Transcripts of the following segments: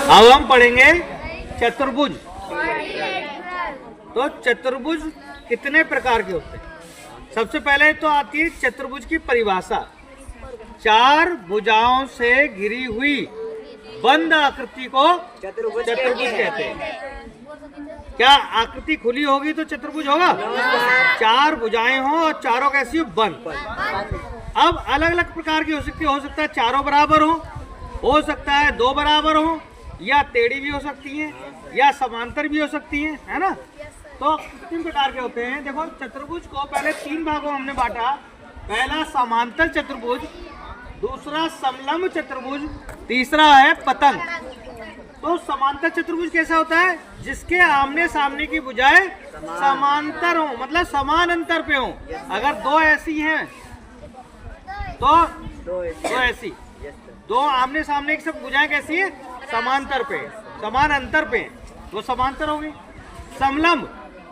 अब हम पढ़ेंगे चतुर्भुज। तो चतुर्भुज कितने प्रकार के होते हैं? सबसे पहले तो आती है चतुर्भुज की परिभाषा। चार भुजाओं से घिरी हुई बंद आकृति को चतुर्भुज कहते हैं। क्या आकृति खुली होगी तो चतुर्भुज होगा? चार भुजाएं हो और चारों कैसी हो? बंद। अब अलग अलग प्रकार की हो सकती है। हो सकता है चारों बराबर हो सकता है दो बराबर हो, या टेढ़ी भी हो सकती है, या समांतर भी हो सकती है ना? तो तीन प्रकार के होते हैं। देखो, चतुर्भुज को पहले तीन भागों में हमने बांटा। पहला समांतर चतुर्भुज, दूसरा समलंब चतुर्भुज, तीसरा है पतंग। तो समांतर चतुर्भुज कैसा होता है? जिसके आमने सामने की भुजाएं समांतर हो, मतलब समान अंतर पे हो। अगर दो ऐसी हैं तो दो ऐसी, दो आमने सामने की सब भुजाएं कैसी है? समांतर पे, समान अंतर पे, वो समांतर होगी। समलंब,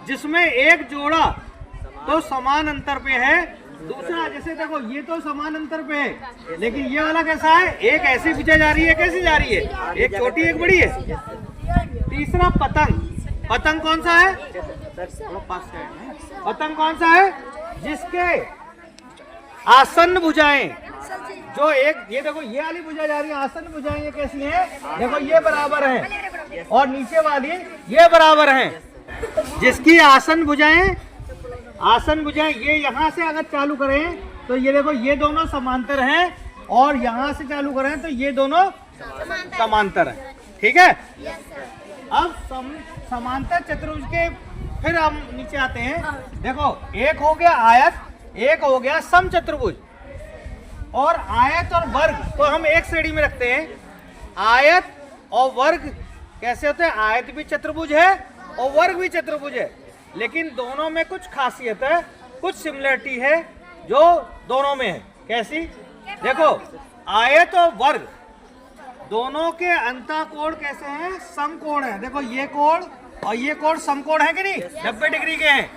जिसमें एक जोड़ा तो समान अंतर पे है, दूसरा जैसे देखो ये तो समान अंतर पे है, लेकिन ये वाला कैसा है? एक ऐसी भुजा जा रही है, कैसी जा रही है? एक छोटी एक बड़ी है। तीसरा पतंग। पतंग कौन सा है? पतंग कौन सा है? जिसके आसन्न भुजाएं, जो एक ये देखो ये वाली भुजा जा रही है, आसन्न भुजाएं ये कैसी है? देखो ये बराबर है, और नीचे वाली ये बराबर है। जिसकी आसन्न भुजाएं ये यहाँ से अगर चालू करें तो ये देखो ये दोनों समांतर हैं, और यहाँ से चालू करें तो ये दोनों समांतर हैं। ठीक है? अब समांतर चतुर्भुज के फिर हम नीचे आते हैं। देखो, एक हो गया आयत, एक हो गया समचतुर्भुज। और आयत और वर्ग को हम एक श्रेणी में रखते हैं। आयत और वर्ग कैसे होते हैं? आयत भी चतुर्भुज है और वर्ग भी चतुर्भुज है, लेकिन दोनों में कुछ खासियत है, कुछ सिमिलरिटी है जो दोनों में है। कैसी? देखो, आयत और वर्ग दोनों के अंतःकोण कैसे हैं? समकोण है। देखो, ये कोण और ये कोण समकोण है कि नहीं? 90 डिग्री के हैं।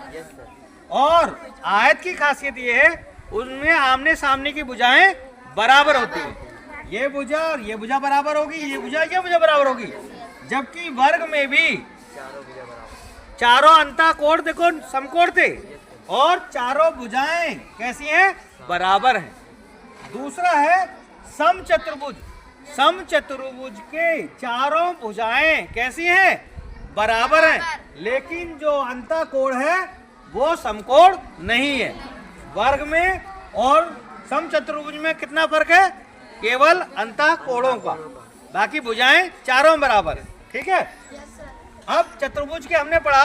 और आयत की खासियत ये है, उनमें आमने सामने की भुजाएं बराबर होती है। ये भुजा और ये भुजा बराबर होगी, ये भुजा बराबर होगी। जबकि वर्ग में भी चारों अंतःकोण देखो समकोण थे, और चारों भुजाएं कैसी हैं? बराबर हैं। दूसरा है समचतुर्भुज। समचतुर्भुज के चारों भुजाएं कैसी हैं? बराबर हैं, लेकिन जो अंतःकोण है वो समकोण नहीं है। वर्ग में और समचतुर्भुज में कितना फर्क है? केवल अंतःकोणों का, बाकी भुजाएं चारों बराबर है। ठीक है? अब चतुर्भुज के हमने पढ़ा,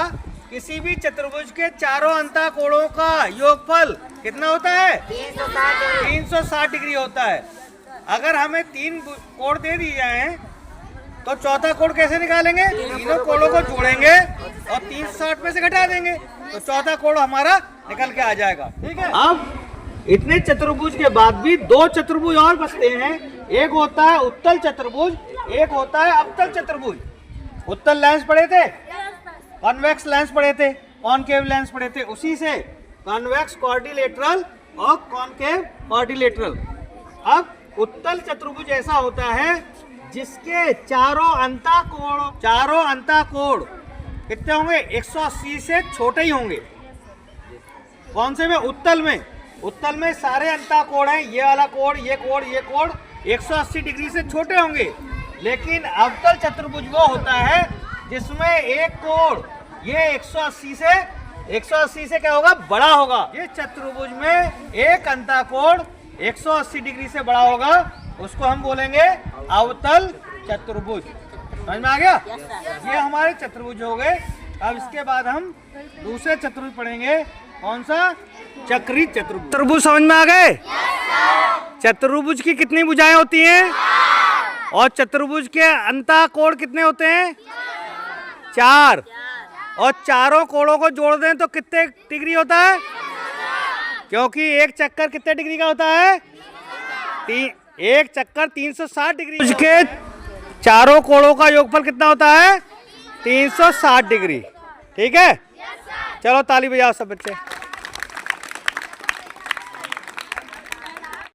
किसी भी चतुर्भुज के चारों अंतःकोणों का योगफल कितना होता है? 360 डिग्री होता है। अगर हमें तीन कोण दे दिए जाए तो चौथा कोण कैसे निकालेंगे? तीनों कोणों को जोड़ेंगे और 360 में से घटा देंगे तो चौथा कोण हमारा निकल के आ जाएगा। ठीक है? अब इतने चतुर्भुज के बाद भी दो चतुर्भुज और बचते हैं। एक होता है उत्तल चतुर्भुज, एक होता है अवतल चतुर्भुज। उत्तल लेंस पढ़े थे, कॉन्वेक्स लेंस पढ़े थे, कॉनकेव लेंस पढ़े थे। उसी से कॉन्वेक्स क्वाड्रिलेटरल और कॉनकेव क्वाड्रिलेटरल। अब उत्तल चतुर्भुज ऐसा होता है जिसके चारों अंतःकोण कितने होंगे? 180 से छोटे ही होंगे। कौन से में? उत्तल में। उत्तल में सारे अंतःकोण हैं, ये वाला कोण, ये कोण, ये कोण 180 डिग्री से छोटे होंगे। लेकिन अवतल चतुर्भुज वो होता है जिसमें एक कोण ये 180 से क्या होगा? बड़ा होगा। ये चतुर्भुज में एक अंतःकोण 180 डिग्री से बड़ा होगा, उसको हम बोलेंगे अवतल चतुर्भुज। समझ में आ गया? ये हमारे चतुर्भुज हो गए। अब इसके बाद हम दूसरे चतुर्भुज पढ़ेंगे। कौन सा? चक्री चतुर्भुज। चतुर्भुज समझ में आ गए? चतुर्भुज की कितनी भुजाएं होती हैं? और चतुर्भुज के अंतःकोण कितने होते हैं? 4। और चारों कोणों को जोड़ दें तो कितने डिग्री होता है? क्योंकि एक चक्कर कितने डिग्री का होता है? एक चक्कर 360 डिग्री के चारों कोणों का योगफल कितना होता है? 360 डिग्री। ठीक है? चलो ताली बजाओ सब बच्चे।